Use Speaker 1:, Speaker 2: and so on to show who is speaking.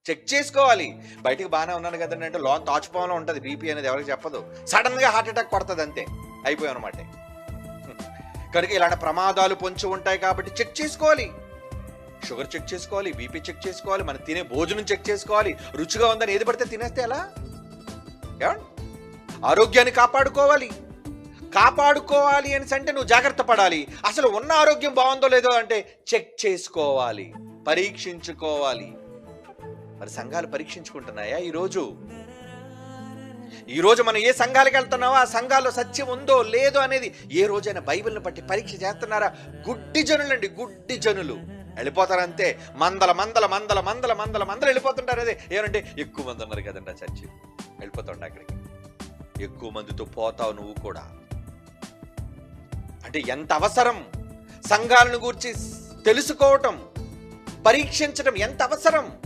Speaker 1: Check చేసుకోవాలి. బయటికి బాగానే ఉన్నాను కదండి అంటే లోన్ తాచుపాములో ఉంటది బీపీ అనేది ఎవరికి చెప్పదు. సడెన్‌గా హార్ట్ అటాక్ కొడతది అంతే. అయిపోయామన్నమాట. కనుక ఇలాంటి ప్రమాదాలు పొంచి ఉంటాయి కాబట్టి చెక్ చేసుకోవాలి. షుగర్ చెక్ చేసుకోవాలి, బీపీ చెక్ చేసుకోవాలి, మనం తినే భోజనం చెక్ చేసుకోవాలి. రుచిగా ఉందని ఏది పడితే తినేస్తే ఎలా? ఏమండి? ఆరోగ్యాన్ని కాపాడుకోవాలి. కాపాడుకోవాలి అనేసంటే నువ్వు జాగ్రత్త పడాలి. అసలు ఉన్న ఆరోగ్యం బాగుందో లేదో అంటే చెక్ చేసుకోవాలి, పరీక్షించుకోవాలి. మరి సంఘాలు పరీక్షించుకుంటున్నాయా ఈరోజు? ఈరోజు మనం ఏ సంఘాలకు వెళ్తున్నావో ఆ సంఘాల్లో సత్యం ఉందో లేదో అనేది ఏ రోజైనా బైబిల్ని బట్టి పరీక్ష చేస్తున్నారా? గుడ్డి జనులండి, గుడ్డి జనులు వెళ్ళిపోతారంతే. మందల మందల మందల మందల మందల మందలు వెళ్ళిపోతుంటారు. అదే ఏమంటే ఎక్కువ మంది ఉన్నారు కదండి ఆ చర్చి, వెళ్ళిపోతుండ అక్కడికి. ఎక్కువ మందితో పోతావు నువ్వు కూడా. అంటే ఎంత అవసరం సంఘాలను గూర్చి తెలుసుకోవటం, పరీక్షించడం ఎంత అవసరం.